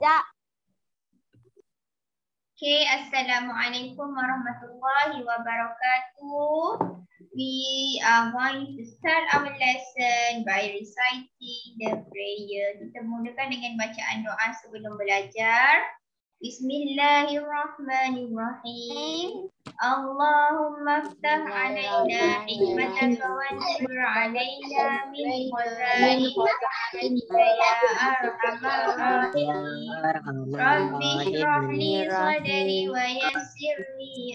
Ya. Okay, Assalamualaikum warahmatullahi wabarakatuh. We are going to start our lesson by reciting the prayer. Kita mulakan dengan bacaan doa sebelum belajar. Bismillahirrahmanirrahim. Allahumma ftah alaina hikmataka wa nur alaina min khaza'inika ya arhamar rahimin. Rabbi shrah li sadri wa yassir li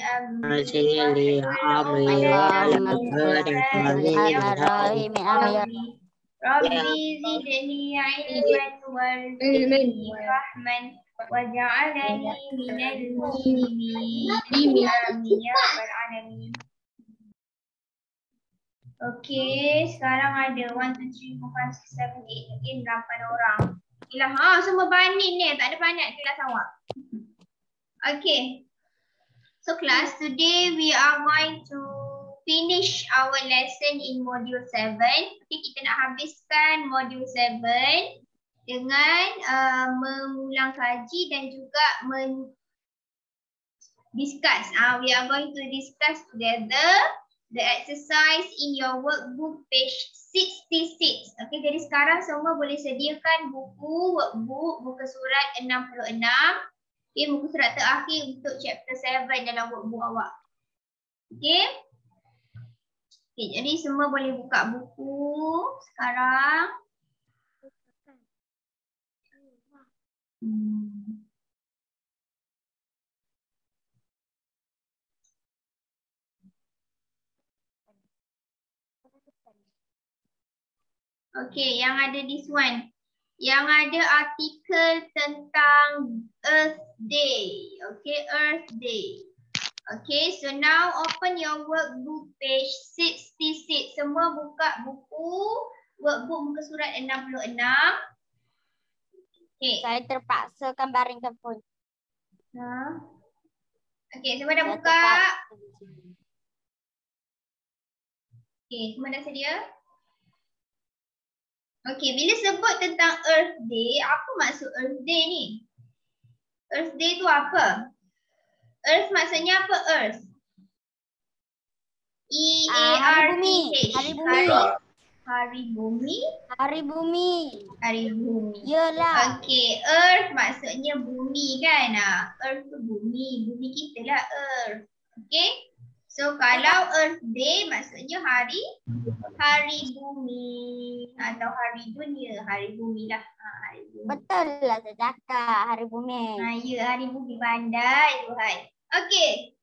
amri wahlul 'uqdatam min lisani yafqahu qawli. Rabbi zidni 'ilman warzuqni rahman waj'alni minal muslimin. Amin ya rabbal alamin. Okey, sekarang ada 1, 2, 3, 4, 5, 6, 7, 8, mungkin 8 orang. Yalah, semua banin ni, tak ada banyak kelas awak. Okay. So class, today we are going to finish our lesson in module 7. Okay, kita nak habiskan module 7 dengan mengulang kaji dan juga discuss. We are going to discuss together the exercise in your workbook page 66. Okay, jadi sekarang semua boleh sediakan buku, workbook, muka surat 66. Okay, muka surat terakhir untuk chapter 7 dalam workbook awak. Okay. Okay, jadi semua boleh buka buku sekarang. Okay, yang ada this one. Yang ada artikel tentang Earth Day. Okay, Earth Day. Okay, so now open your workbook page 66. Semua buka buku workbook muka surat 66. Okay. Saya terpaksa baringkan pun. Okay, semua dah buka. Okay, semua dah sedia? Okay, bila sebut tentang Earth Day, apa maksud Earth Day ni? Earth Day tu apa? Earth maksudnya apa Earth? E-A-R-T-H. Hari bumi. Hari bumi? Hari bumi. Hari bumi. Yalah. Okay, Earth maksudnya bumi kan? Earth tu bumi. Bumi kita lah Earth. Okay? So kalau Earth Day maksudnya hari bumi atau hari dunia, hari bumi lah. Hari bumi. Betul lah saya cakap hari bumi. Ya, hari bumi pandai Tuhan. Okay.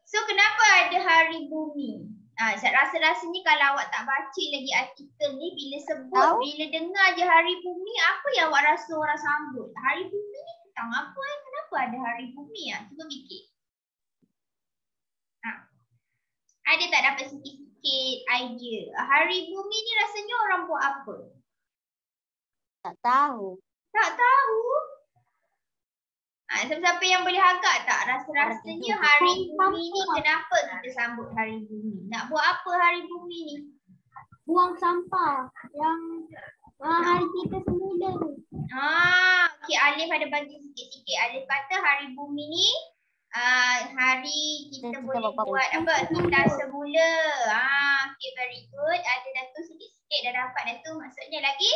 So kenapa ada hari bumi? Saya rasa-rasanya kalau awak tak baca lagi artikel ni, bila sebut, bila dengar je hari bumi, apa yang awak rasa orang sambut? Hari bumi ni tentang apa? Kenapa ada hari bumi? Cuba fikir. Ada tak dapat sikit-sikit idea? Hari bumi ni rasanya orang buat apa? Tak tahu. Tak tahu? Siapa-siapa yang boleh agak tak? Rasa-rasanya hari bumi ni kenapa kita sambut hari bumi? Nak buat apa hari bumi ni? Buang sampah yang hari kita semula tu. Okay, Alif ada bagi sikit-sikit. Alif kata hari bumi ni hari kita boleh buat apa? Kita semula. Okay, very good. Ada dah tu sikit-sikit dah dapat dah tu. Maksudnya lagi?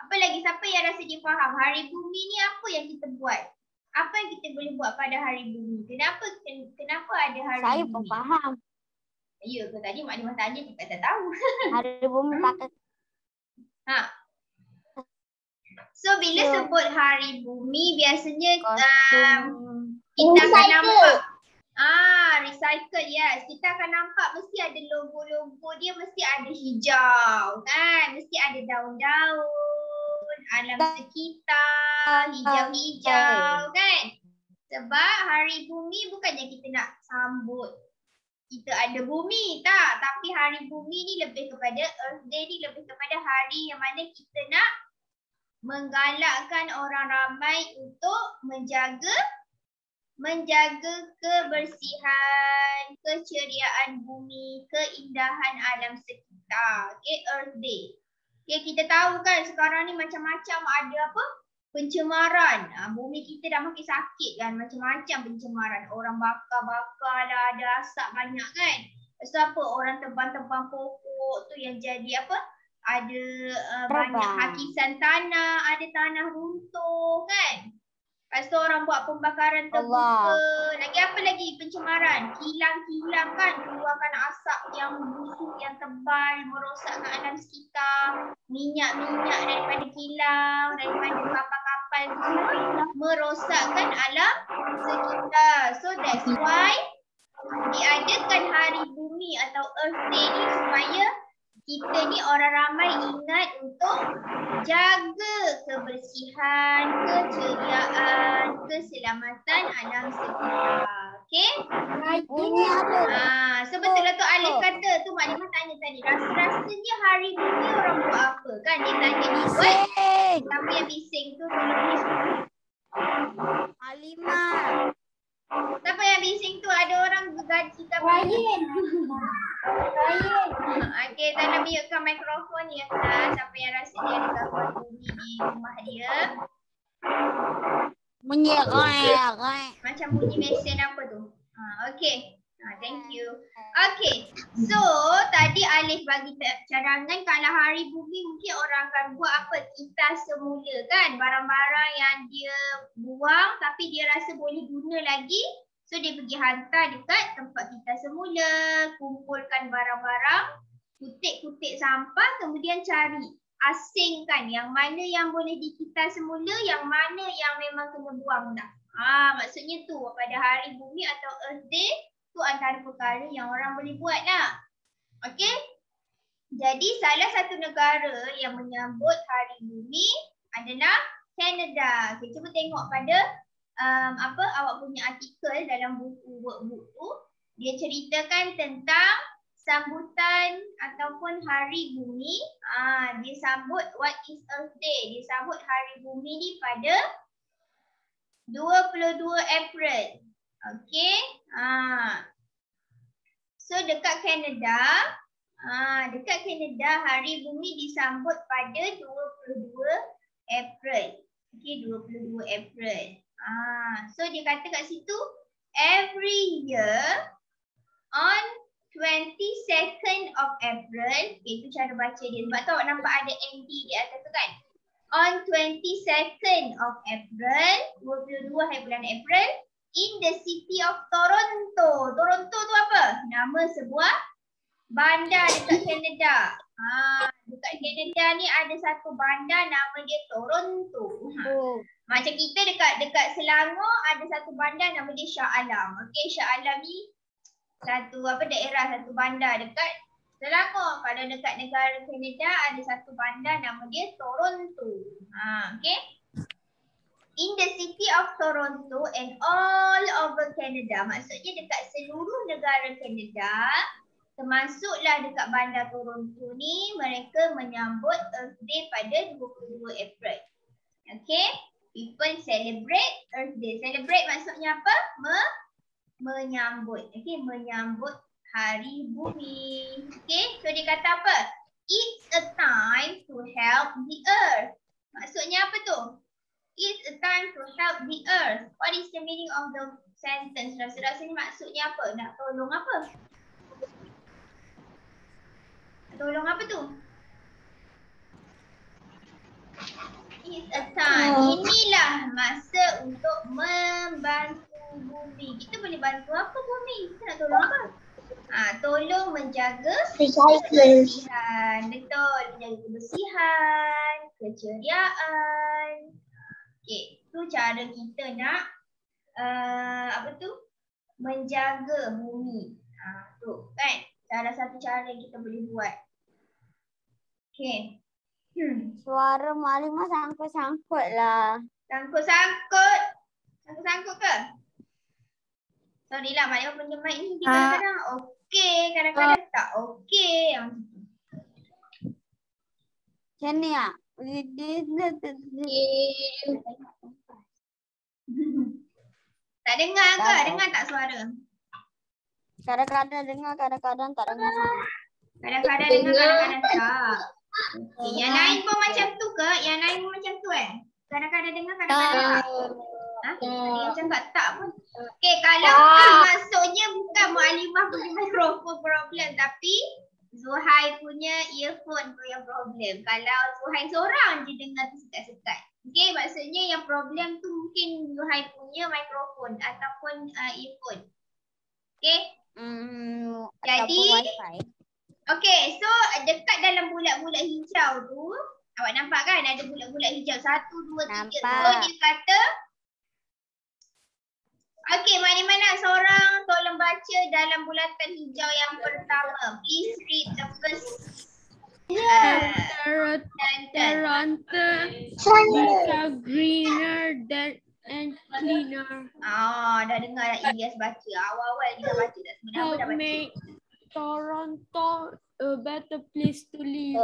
Apa lagi? Siapa yang rasa dia faham? Hari bumi ni apa yang kita buat? Apa yang kita boleh buat pada hari bumi? Kenapa ada hari bumi? Saya pun faham. Ya ke tadi maknanya tanya kita tak tahu. Hari bumi pakai. So bila sebut hari bumi biasanya kita akan nampak recycle, yes. Kita akan nampak mesti ada logo-logo dia, mesti ada hijau kan, mesti ada daun-daun, alam sekitar hijau-hijau kan. Sebab hari bumi bukannya kita nak sambut kita ada bumi, tak. Tapi hari bumi ni lebih kepada Earth Day ni lebih kepada hari yang mana kita nak menggalakkan orang ramai untuk menjaga kebersihan, keceriaan bumi, keindahan alam sekitar. Okay, Earth Day. Okay, kita tahu kan sekarang ni macam-macam ada apa? Pencemaran. Bumi kita dah makin sakit kan. Macam-macam pencemaran. Orang bakar-bakar lah. Ada asap banyak kan. Lepas tu apa? Orang tebang-tebang pokok tu yang jadi apa? Ada banyak hakisan tanah. Ada tanah runtuh kan. Lepas tu orang buat pembakaran terbuka. Lagi apa lagi? Pencemaran. Kilang-kilang kan. Keluarkan asap yang busuk, yang tebal. Merosakkan alam sekitar. Minyak-minyak daripada kilang. Daripada kapal-kapal tu semua. Merosakkan alam sekitar. So that's why diadakan Hari Bumi atau Earth Day ni supaya kita ni orang ramai ingat untuk jaga kebersihan, keceriaan, keselamatan alam sekitar. Okey? So betul lah tu Alif kata tu Maklimah tanya tadi. Rasa-rasanya Hari Bumi orang buat apa? Kan dia tanya ni buat. Siapa yang bising tu tolong dia. Maklimah. Siapa yang bising tu? Ada orang gaji ke apa? Ryan. Okey, tolong biarkan mikrofon ya kelas. Siapa yang rasa dia ada gangguan bunyi di rumah dia. Bunyi Macam bunyi mesin apa tu? Okey. Thank you. Okey. So, tadi Alif bagi cadangan kalau Hari Bumi mungkin orang akan buat apa? Kita semula kan? Barang-barang yang dia buang tapi dia rasa boleh guna lagi. So, dia pergi hantar dekat tempat kita semula. Kumpulkan barang-barang. Kutik-kutik sampah. Kemudian cari. Asingkan yang mana yang boleh dikita semula. Yang mana yang memang kena buang dah. Maksudnya tu pada Hari Bumi atau Earth Day. Tu antara perkara yang orang boleh buat lah. Okey. Jadi salah satu negara yang menyambut Hari Bumi adalah Canada. Okay, cuba tengok pada awak punya artikel dalam buku workbook tu. Dia ceritakan tentang sambutan ataupun Hari Bumi. Dia sambut what is Earth Day. Dia sambut Hari Bumi ni pada 22 April. Okey. So dekat Canada, Hari Bumi disambut pada 22 April. Okey, 22 April. So dia kata kat situ every year on 22nd of April. Okay, itu cara baca dia. Sebab tu awak nampak ada ND di atas tu kan. On 22nd of April, 22 hari bulan April, in the city of Toronto. Toronto tu apa? Nama sebuah bandar dekat Canada. Dekat Canada ni ada satu bandar nama dia Toronto. Macam kita dekat Selangor ada satu bandar nama dia Shah Alam. Okey, Shah Alam ni satu daerah, satu bandar dekat Selangor. Kalau dekat negara Canada ada satu bandar nama dia Toronto. Okey. In the city of Toronto and all over Canada. Maksudnya dekat seluruh negara Canada, termasuklah dekat bandar Toronto ni, mereka menyambut Earth Day pada 22 April. Okay? People celebrate Earth Day. Celebrate maksudnya apa? Menyambut. Okay? Menyambut Hari Bumi. Okay? So dia kata apa? It's a time to help the earth. Maksudnya apa tu? It's a time to help the earth. What is the meaning of the sentence? Rasa-rasanya maksudnya apa? Nak tolong apa? Tolong apa tu? It's a time. Inilah masa untuk membantu bumi. Kita boleh bantu apa bumi? Kita nak tolong apa? Tolong menjaga kebersihan. Betul. Menjaga kebersihan, keceriaan. Okay, tu cara kita nak menjaga bumi. Tu kan salah satu cara yang kita boleh buat. Okay. Suara Maklimah sangkut-sangkut lah. Sangkut-sangkut. Sangkut-sangkut ke? Sorry lah, Maklimah punya mic ni kadang-kadang okey, kadang-kadang tak okey. Macam ni tak? Tak dengar ke? Dengar tak suara? Kadang-kadang dengar, kadang-kadang tak dengar. Kadang-kadang dengar, kadang-kadang tak. Okay. Yang lain pun macam tu ke? Yang lain pun macam tu Kadang-kadang dengar, kadang-kadang tak. Tadi yang cakap tak pun. Okay, kalau maksudnya bukan Mualimah punya mikrofon problem, tapi Zuhair punya earphone tu yang problem. Kalau Zuhair seorang je dengar tu sekat-sekat. Okay, maksudnya yang problem tu mungkin Zuhair punya mikrofon ataupun earphone. Okay. Jadi, okay, so dekat dalam bulat-bulat hijau tu, awak nampak kan ada bulat-bulat hijau 1, 2, 3. So dia kata, okay, mana-mana seorang tolong baca dalam bulatan hijau yang pertama. Please read the first. Toronto become greener and cleaner. Dah dengar dah Ilyas baca. Awal-awal dia dah baca, tak semua nama dah baca. Make Toronto a better place to live.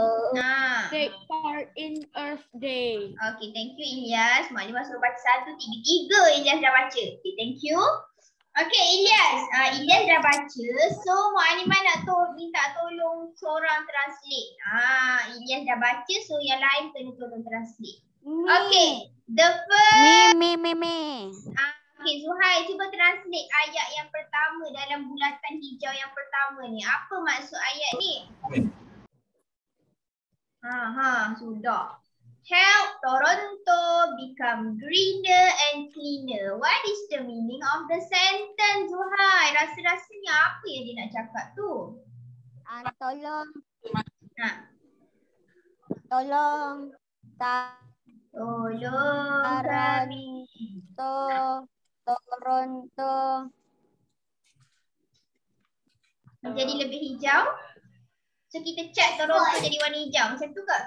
Take part in Earth Day. Okay, thank you Ilyas. Maknanya suruh baca 1, 3. 3 Ilyas dah baca. Okay, thank you. Okay, Ilyas. Ilyas dah baca. So, Mualimah nak minta tolong seorang translate. Ilyas dah baca. So, yang lain kena tolong translate. Okay, the first. Okay, Zuhair, cuba translate ayat yang pertama dalam bulatan hijau yang pertama ni. Apa maksud ayat ni? Sudah. Help Toronto become greener and cleaner. What is the meaning of the sentence, Zuhair? Rasa-rasanya apa yang dia nak cakap tu? Tolong Toronto menjadi lebih hijau. So kita cat Toronto jadi warna hijau. Macam tu ke?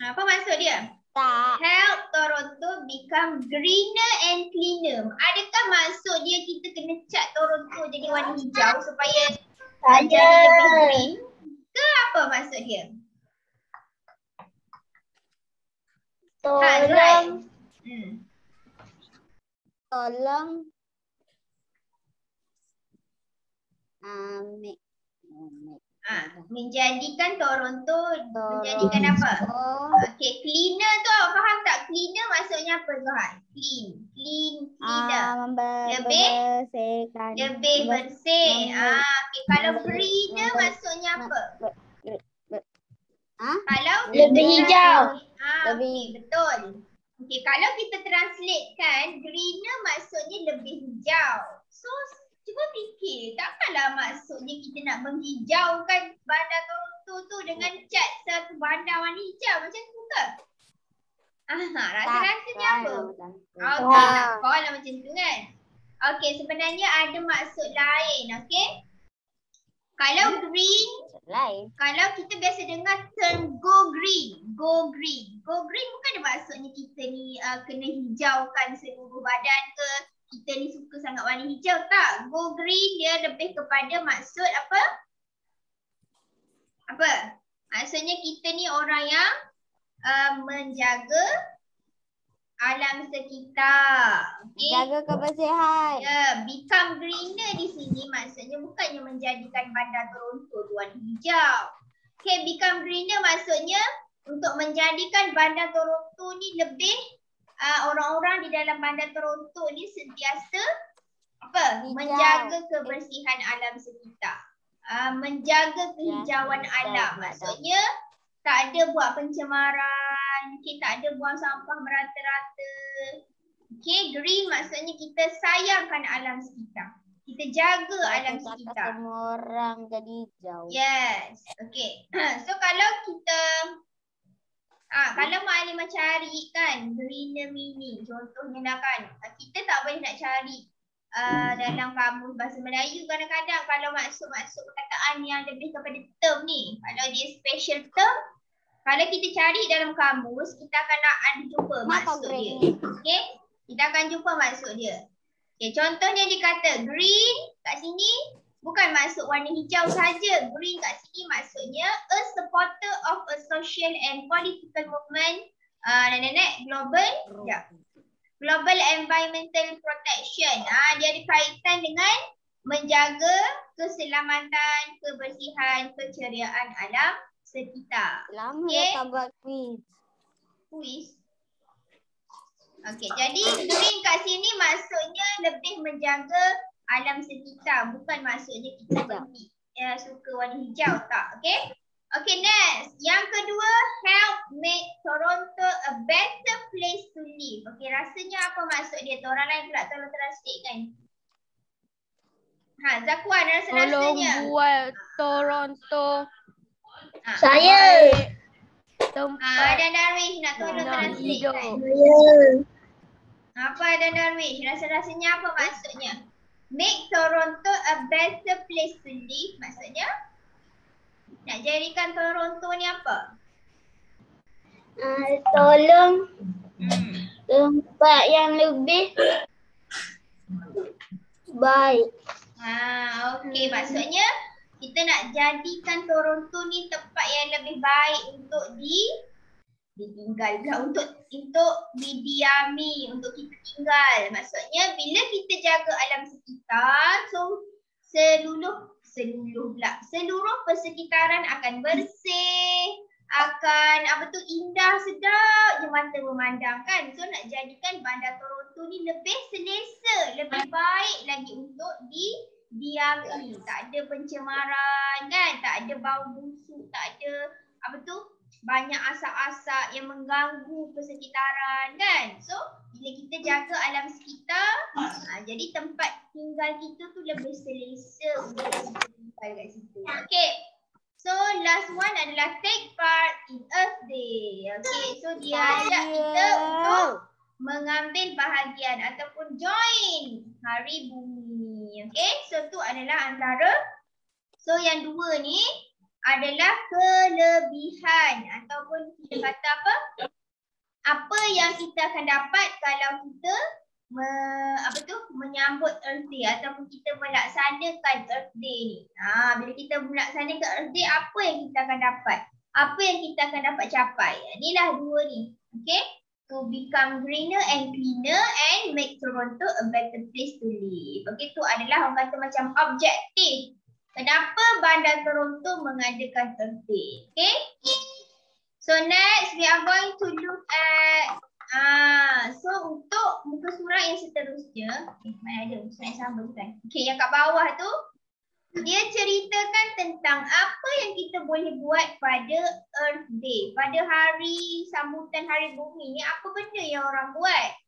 Apa maksud dia? tak. Help Toronto become greener and cleaner. Adakah maksud dia kita kena cat Toronto jadi warna hijau supaya jadi lebih green? Ke apa maksud dia? Tolong menjadikan Toronto menjadikan apa? Okay, cleaner tu awak faham tak? Cleaner maksudnya apa Zuhair? Cleaner. Lebih bersih. Okay, kalau greener maksudnya apa? Kalau lebih hijau. Okay, betul. Okay, kalau kita translate kan, greener maksudnya lebih hijau. So, cuba fikir, takkanlah maksudnya kita nak menghijaukan bandar Toronto tu dengan cat satu bandar warna hijau macam tu ke? Rasa-rasanya apa? Okay, tak call lah macam tu kan? Okay, sebenarnya ada maksud lain, okay? Kalau green, kalau kita biasa dengar term go green. Go green bukan maksudnya kita ni kena hijaukan seluruh badan ke, kita ni suka sangat warna hijau, tak. Go green dia lebih kepada maksud apa? Maksudnya kita ni orang yang menjaga alam sekitar. Okay? Jaga kebersihan. Become greener di sini maksudnya bukannya menjadikan bandar Toronto tu warna hijau. Okay, become greener maksudnya untuk menjadikan bandar Toronto ni lebih orang-orang di dalam bandar Toronto ni sentiasa menjaga kebersihan alam sekitar. Menjaga kehijauan alam. Maksudnya tak ada buat pencemaran, tak ada buang sampah merata-rata. Okay, green maksudnya kita sayangkan alam sekitar. Kita jaga alam sekitar. Semua orang jadi hijau. Yes, okay. So kalau kita kalau Mualimah cari kan greener meaning, contohnya lah kan, kita tak boleh nak cari dalam kamus bahasa Melayu. Kadang-kadang kalau masuk perkataan yang lebih kepada term ni, kalau dia special term, kalau kita cari dalam kamus, kita akan ada jumpa maksud dia. Okay, kita akan jumpa maksud dia. Okay, contohnya dia kata green kat sini bukan maksud warna hijau saja. Green kat sini maksudnya a supporter of a social and political movement, global environmental protection. Dia ada kaitan dengan menjaga keselamatan, kebersihan, keceriaan alam sekitar. Lama Okey. dah tak buat quiz. Quiz. Okey, jadi green kat sini maksudnya lebih menjaga alam sekitar. Bukan maksudnya kita benci suka warna hijau, tak. Okey. Okay, next. Yang kedua, help make Toronto a better place to live. Okay, rasanya apa maksud dia? Orang lain pula tolong translate kan? Zakwan, rasa-rasanya. Tolong buat Toronto Saya. tempat Dan Darwish nak tolong nak translate hidup. kan? Saya. Apa dan Darwish? Rasa-rasanya apa maksudnya? Make Toronto a better place to live. Maksudnya? Nak jadikan Toronto ni apa? Tolong tempat yang lebih baik. Okey, maksudnya kita nak jadikan Toronto ni tempat yang lebih baik untuk ditinggal pula, untuk didiami, untuk kita tinggal. Maksudnya bila kita jaga alam sekitar, so seluruh persekitaran akan bersih, akan indah, sedap je mata memandang kan. So nak jadikan bandar Toronto ni lebih selesa, lebih baik lagi untuk didiami. Tak ada pencemaran kan, tak ada bau busuk, tak ada banyak asap-asap yang mengganggu persekitaran kan. So bila kita jaga alam sekitar, jadi tempat tinggal kita tu lebih selesa untuk kita tinggal kat situ. Okay. So last one adalah take part in Earth Day. Okay. So dia ajak kita untuk mengambil bahagian ataupun join Hari Bumi. Okay. So tu adalah antara. So yang dua ni adalah kelebihan ataupun kita kata apa? Apa yang kita akan dapat kalau kita menyambut Earth Day ataupun kita melaksanakan Earth Day ni. Bila kita melaksanakan Earth Day, apa yang kita akan dapat? Apa yang kita akan dapat capai? Inilah dua ni. Okay? To become greener and cleaner and make Toronto a better place to live. Okay, tu adalah orang kata macam objektif. Kenapa Bandar Toronto mengadakan Earth Day? Okay? So next we are going to look at so untuk muka surat yang seterusnya, mana ada muka surat yang sama bukan? Okay, yang kat bawah tu dia ceritakan tentang apa yang kita boleh buat pada Earth Day, pada hari sambutan Hari Bumi ni, apa benda yang orang buat.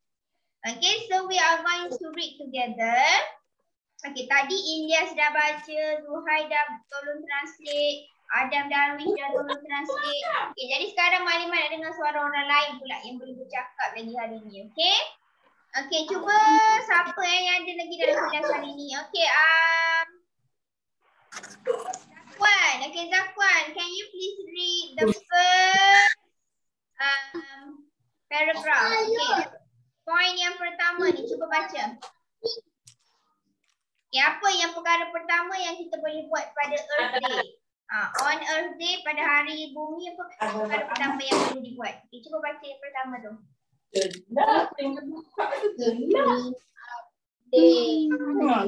Okay, so we are going to read together. Okay, tadi Ilyas dah baca, Zuhai dah tolong translate, Adam Darwish dah tolong translate. Okay, jadi sekarang Malimah nak dengar suara orang lain pula yang boleh bercakap lagi hari ni. Okay? Okay, cuba siapa yang ada lagi dalam kelas hari ni? Okay, Zakwan. Okay, Zakwan, can you please read the first paragraph? Okay, point yang pertama ni, cuba baca. Okay, apa yang perkara pertama yang kita boleh buat pada Earth Day? On Earth Day, pada Hari Bumi, apa perkara pertama yang boleh dibuat? Okay, cuba baca yang pertama tu.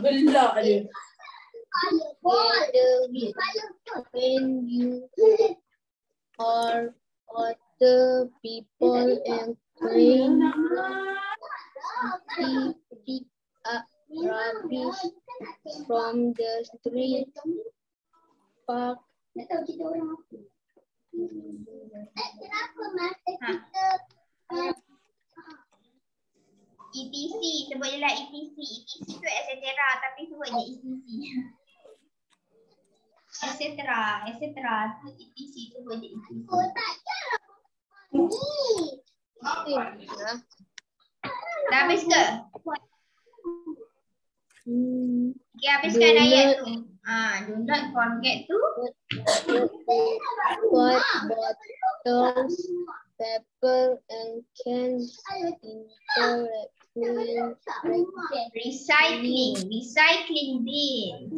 Gelap dia. When you are other people and clean, pick up rubbish from the street, park. ETC, sebut je lah ETC. ETC tu etc. Tapi sebut je ETC. etc. tu ETC, sebut je ETC. Dah habis ke? Okay, habiskan ayat tu. Do not forget to put bottles, paper and cans into recycling bin.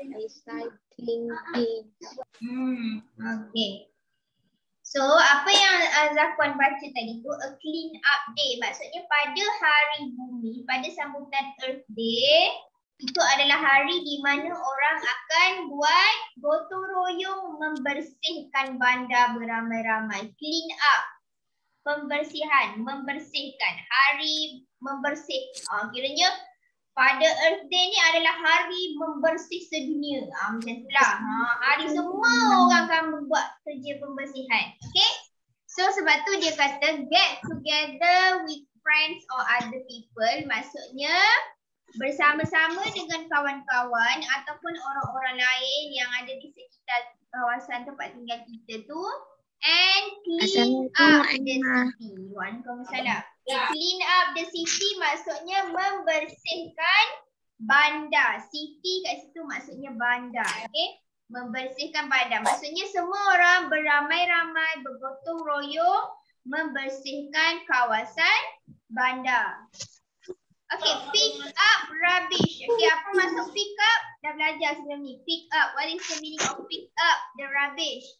Recycling bin. Okay. So, apa yang Zakwan baca tadi tu, a clean up day. Maksudnya pada Hari Bumi, pada sambutan Earth Day, Itu adalah hari di mana orang akan buat gotong royong membersihkan bandar beramai-ramai. Clean up. Pembersihan, membersihkan. Hari membersih. Kiranya pada Earth Day ni adalah hari membersih sedunia. Macam itulah. Hari semua orang akan membuat kerja pembersihan. Okay? So sebab tu dia kata get together with friends or other people. Maksudnya bersama-sama dengan kawan-kawan ataupun orang-orang lain yang ada di sekitar kawasan tempat tinggal kita tu. And clean up the city. Waalaikumsalam. Clean up the city maksudnya membersihkan bandar. City kat situ maksudnya bandar. Okay? Membersihkan bandar. Maksudnya semua orang beramai-ramai bergotong royong membersihkan kawasan bandar. Okay, pick up rubbish. Okay, apa maksud pick up? Dah belajar sebelum ni. Pick up. What is the meaning of pick up the rubbish?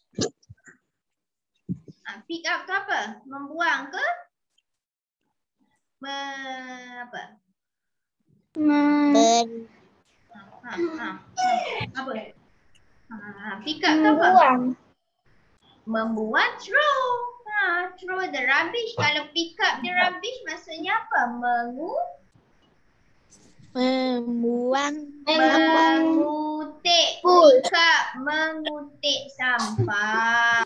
Pick up tu apa? Membuang ke? Apa? Apa? Pick up tu apa? Membuang. Throw. Throw the rubbish. Kalau pick up the rubbish maksudnya apa? Membuang. Mengutik. Pick up. Mengutik sampah.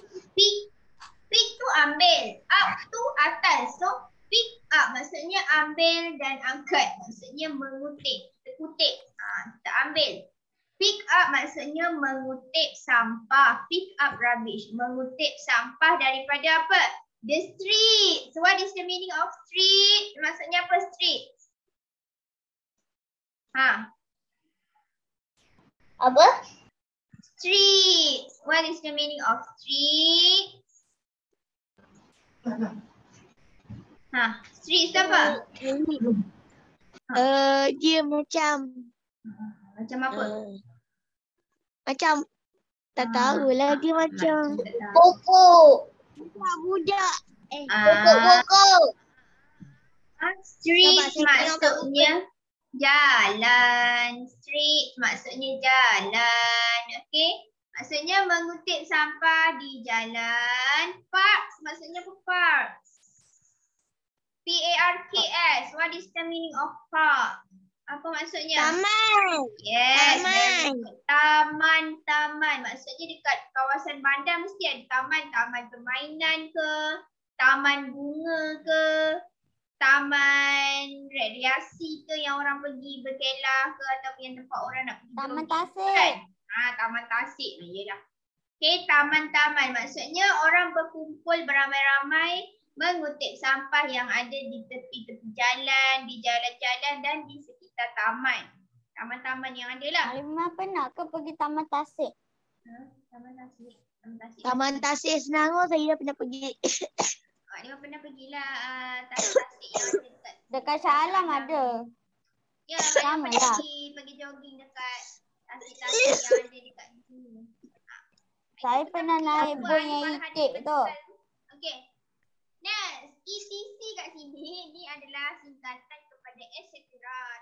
Pick tu ambil. Up tu atas. So pick up maksudnya ambil dan angkat. Maksudnya mengutik. Kita kutip. Kita ambil. Pick up maksudnya mengutip sampah. Pick up rubbish. Mengutip sampah daripada apa? The street. So what is the meaning of street? Maksudnya apa street? Apa? Street. What is the meaning of street? Street tu apa? Dia macam apa? Macam tak tahulah dia macam Pokok. budak. Pokok. Street maksudnya jalan. Street maksudnya jalan. Okay? Maksudnya mengutip sampah di jalan. Parks maksudnya apa parks? P-A-R-K-S. What is the meaning of park? Apa maksudnya? Taman. Yes. Taman. Taman. Maksudnya dekat kawasan bandar mesti ada taman. Taman permainan ke? Taman bunga ke? Taman rekreasi ke yang orang pergi berkelah ke? Ataupun yang tempat orang nak pergi. Taman tasik. Taman tasik. Yelah. Okay, taman-taman. Maksudnya orang berkumpul beramai-ramai mengutip sampah yang ada di tepi-tepi jalan, di jalan-jalan dan di sekitar taman. Taman-taman yang ada lah. Halimah pernah ke pergi Taman Tasik? Taman Tasik. Taman Tasik Selangor saya dah pernah pergi. Dia pernah pergilah Taman Tasik yang ada dekat. Dekat Shah Alam ada. Ya, sama pernah lah. pergi jogging dekat Tasik-Tasik yang ada dekat sini. Saya pernah naik boat yang itik tu. Okey. Next, ETC kat sini ni adalah singkatan kepada etc.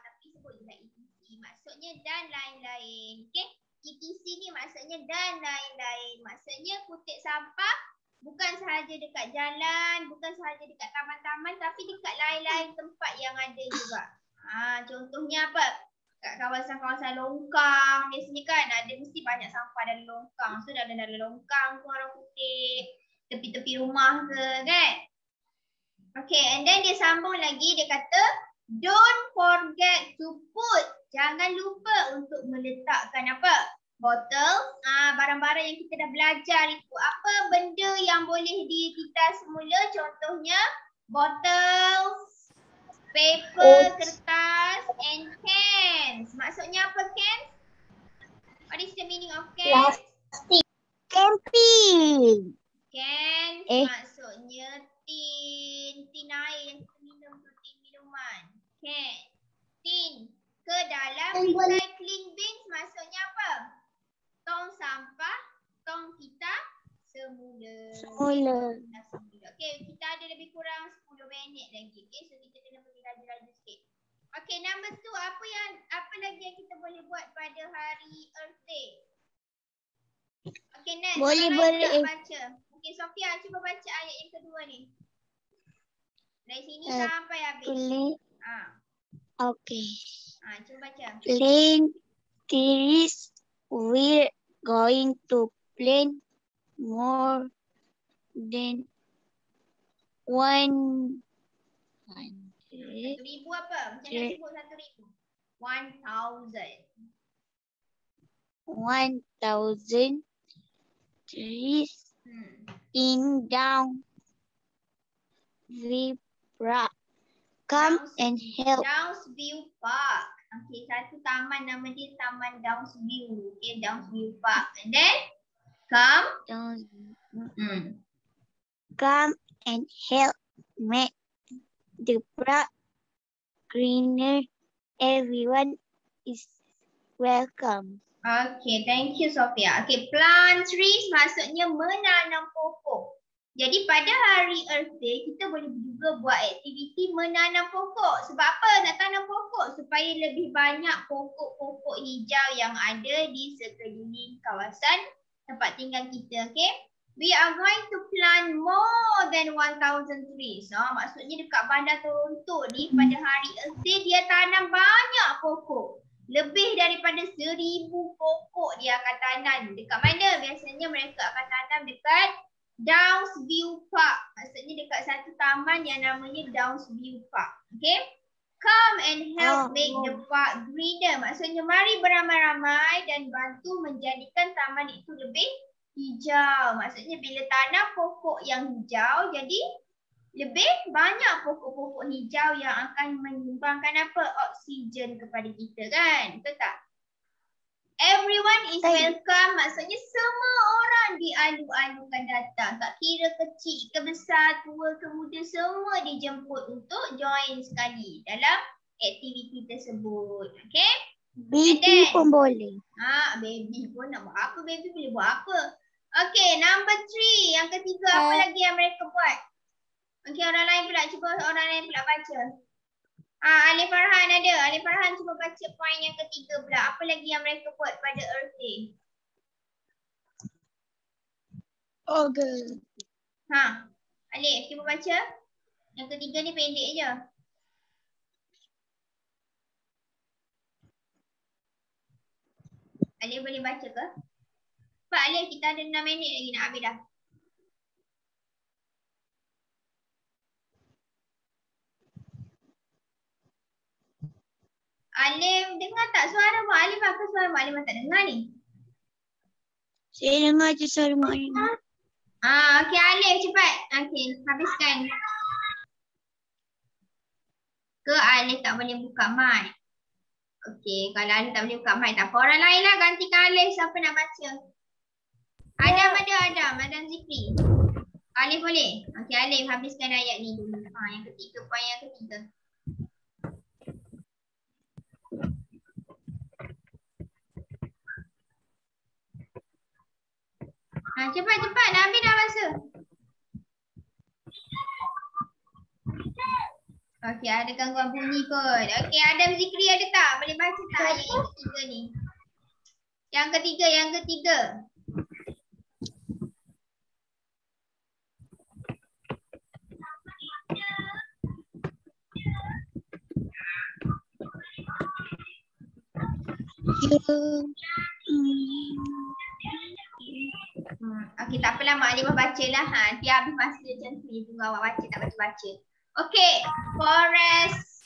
Tapi sebut je lah ETC. Maksudnya dan lain-lain. Okey. ETC ni maksudnya dan lain-lain. Maksudnya kutip sampah bukan sahaja dekat jalan, bukan sahaja dekat taman-taman tapi dekat lain-lain tempat yang ada juga. Contohnya apa? Kat kawasan-kawasan longkang biasanya kan ada mesti banyak sampah dalam longkang. So dalam longkang tu orang kutip, tepi-tepi rumah ke kan? Okay, and then dia sambung lagi, dia kata don't forget to put. Jangan lupa untuk meletakkan apa? Botol, barang-barang yang kita dah belajar itu. Apa benda yang boleh kita semula? Contohnya bottles, paper, kertas and cans. Maksudnya apa cans? What is the meaning of cans? Camping. Cans maksudnya tin air yang kita minum tu, tin minuman. Can. Tin ke dalam recycling bins maksudnya apa? Tong sampah, tong kita semula. Okay, kita ada lebih kurang 10 minit lagi. Okay, so kita kena pergi laju-laju sikit. Okay, number 2, apa apa lagi yang kita boleh buat pada hari Earth Day? Okay, next. Boleh, Orang lain boleh. nak baca. Okay, Sofia, cuba baca ayat yang kedua ni. Dari sini sampai habis. Boleh. Ah, Okay. cuba baca. Plant trees. We're going to plant more than 100. 1,000 apa? Macam nak sebut 1,000. 1,000. 1,000 trees in Downsview Park. Come and help. Downsview Park. Okay, satu taman nama dia Taman Downsview. Okay, Downsview Park. And then, come. Come and help make the park greener. Everyone is welcome. Okay, thank you Sofia. Okay, plant trees maksudnya menanam pokok. Jadi pada hari Earth Day, kita boleh juga buat aktiviti menanam pokok. Sebab apa nak tanam pokok? Supaya lebih banyak pokok-pokok hijau yang ada di sekeliling kawasan tempat tinggal kita. Okay? We are going to plant more than 1,000 trees. Maksudnya dekat Bandar Toronto ni pada hari Earth Day, dia tanam banyak pokok. Lebih daripada 1,000 pokok dia akan tanam. Dekat mana? Biasanya mereka akan tanam dekat Downsview Park. Maksudnya dekat satu taman yang namanya Downsview Park. Okay? Come and help make the park greener. Maksudnya mari beramai-ramai dan bantu menjadikan taman itu lebih hijau. Maksudnya bila tanam pokok yang hijau, jadi lebih banyak pokok-pokok hijau yang akan menyumbangkan apa? Oksigen kepada kita kan? Betul tak? Everyone is welcome. Maksudnya semua orang dialu-alukan datang. Tak kira kecil ke besar, tua ke muda, semua dijemput untuk join sekali dalam aktiviti tersebut. Okay? Baby pun boleh. Baby pun nak buat apa? Baby boleh buat apa? Okay, number 3. Yang ketiga, apa lagi yang mereka buat? Okay, orang lain pula. Cuba orang lain pula baca. Alif Farhan ada. Alif Farhan cuba baca poin yang ketiga pula. Apa lagi yang mereka buat pada Earth Day? Okay. Alif, cuba baca. Yang ketiga ni pendek je. Alif boleh baca ke? Pak Alif, kita ada 6 minit lagi nak habis dah. Alif dengar tak suara Mak Alif? Apa suara Mak Alif tak dengar ni? Saya dengar je suara Mak Alif. Okey Alif cepat. Okey, habiskan. Ke Alif tak boleh buka mic? Okey, kalau Alif tak boleh buka mic tak apa. Orang lain lah gantikan Alif. Siapa nak baca? Adam ada. Adam Zikri. Alif boleh? Okey Alif habiskan ayat ni dulu. Yang ketiga, poin yang ketiga. Cepat. Nabi dah baca. Okey, ada gangguan bunyi kot. Okey, Adam Zikri ada tak? Boleh baca tak ayat yang ketiga ni? Yang ketiga. Okey, tak apalah Mak Alimah bacalah. Nanti habis masa macam tu. Tunggu awak baca, tak baca-baca. Okey, forest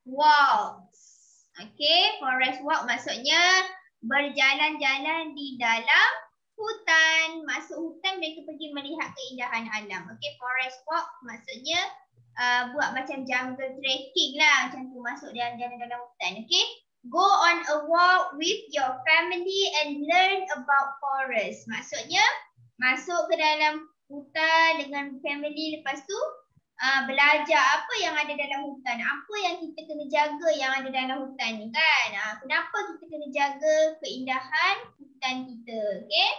walks. Okey, forest walk maksudnya berjalan-jalan di dalam hutan. Masuk hutan mereka pergi melihat keindahan alam. Okey, forest walk maksudnya buat macam jungle trekking lah. Macam tu masuk jalan-jalan dalam hutan. Okey. Go on a walk with your family and learn about forest. Maksudnya masuk ke dalam hutan dengan family, lepas tu belajar apa yang ada dalam hutan. Apa yang kita kena jaga yang ada dalam hutan ni kan. Kenapa kita kena jaga keindahan hutan kita. Okay.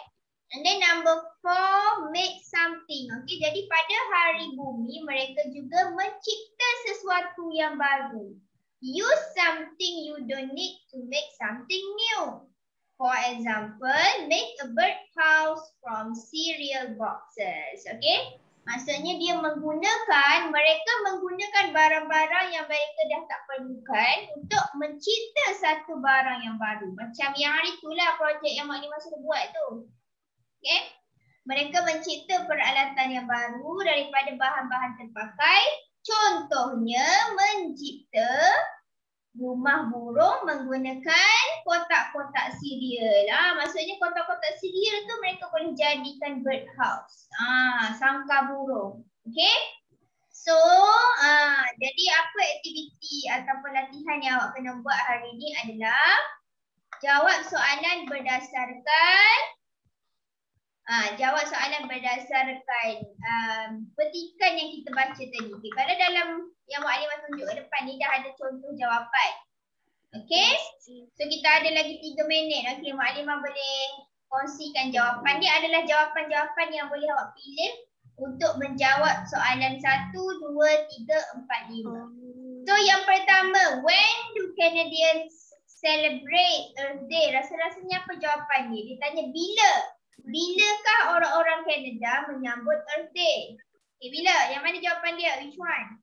And then number 4, make something. Okay. Jadi pada hari bumi mereka juga mencipta sesuatu yang baru. use something you don't need to make something new. For example, make a birdhouse from cereal boxes. Okay? Maksudnya mereka menggunakan barang-barang yang mereka dah tak perlukan untuk mencipta satu barang yang baru. Macam yang hari itulah projek yang Mak Lima sudah buat tu. Okay? Mereka mencipta peralatan yang baru daripada bahan-bahan terpakai. Contohnya mencipta rumah burung menggunakan kotak-kotak cereal. Maksudnya kotak-kotak cereal tu mereka boleh jadikan birdhouse. Sangkar burung. Okay? So, jadi apa aktiviti ataupun latihan yang awak kena buat hari ni adalah jawab soalan berdasarkan petikan yang kita baca tadi. Okay, kalau dalam yang Mak Alimah tunjuk ke depan ni dah ada contoh jawapan. Okay, so kita ada lagi 3 minit. Okay, Mak Alimah boleh kongsikan jawapan. Dia adalah jawapan-jawapan yang boleh awak pilih untuk menjawab soalan 1, 2, 3, 4, 5. So yang pertama, when do Canadians celebrate Earth Day? Rasa-rasanya apa jawapan ni? Dia tanya bila. Bilakah orang-orang Canada menyambut Earth Day? Okay, bila? Yang mana jawapan dia? Which one?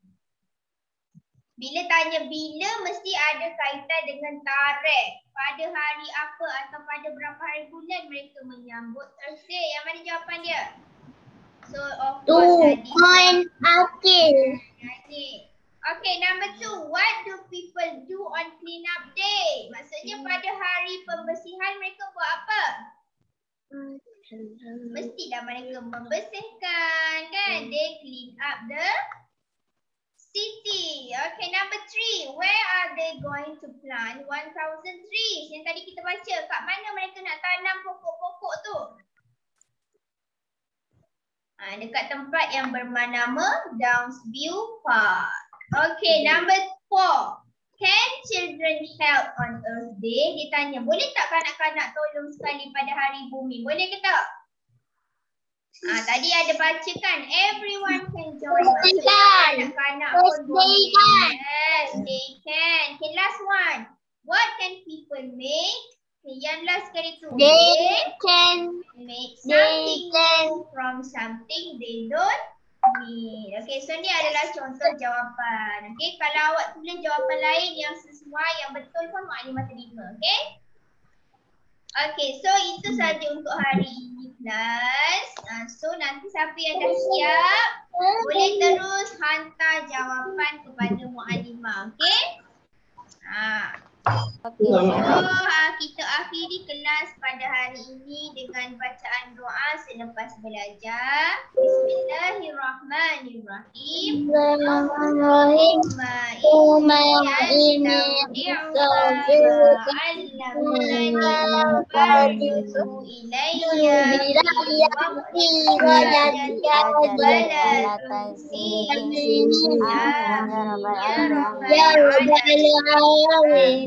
Bila tanya bila, mesti ada kaitan dengan tarikh. Pada hari apa atau pada berapa hari bulan mereka menyambut Earth Day. Yang mana jawapan dia? So, of course tadi. Okay, number 2. What do people do on clean up day? Maksudnya pada hari pembersihan mereka buat apa? Mestilah mereka membersihkan, kan? They clean up the city. Okay, number 3. Where are they going to plant 1,000 trees? Yang tadi kita baca. Kat mana mereka nak tanam pokok-pokok tu? Dekat tempat yang bernama Downsview Park. Okay, number 4. Can children help on Earth Day? Dia tanya, boleh tak kanak-kanak tolong sekali pada hari bumi? Boleh ke tak? Tadi ada baca kan? Everyone can join. Kanak-kanak pun boleh. Yes, they can. Okay, last one. What can people make? Okay, yang last sekali tu. They can make something new from something they don't need. Okay, so ni adalah contoh jawapan. Okay, kalau awak tulis jawapan lain yang sesuai, yang betul pun Mak Alimah terima. Okay? Okay, so itu saja untuk hari ini kelas. So nanti siapa yang dah siap, boleh terus hantar jawapan kepada Mak Alimah. Okay? Okay, so kita akhiri kelas pada hari ini dengan bacaan doa selepas belajar. Bismillahirrahmanirrahim. Allahumma inni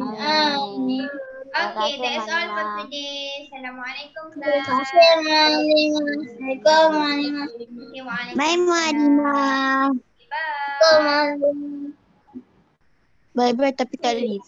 Amin. Okay, that's all for today. Assalamualaikum class. Bye bye tapi tak leave.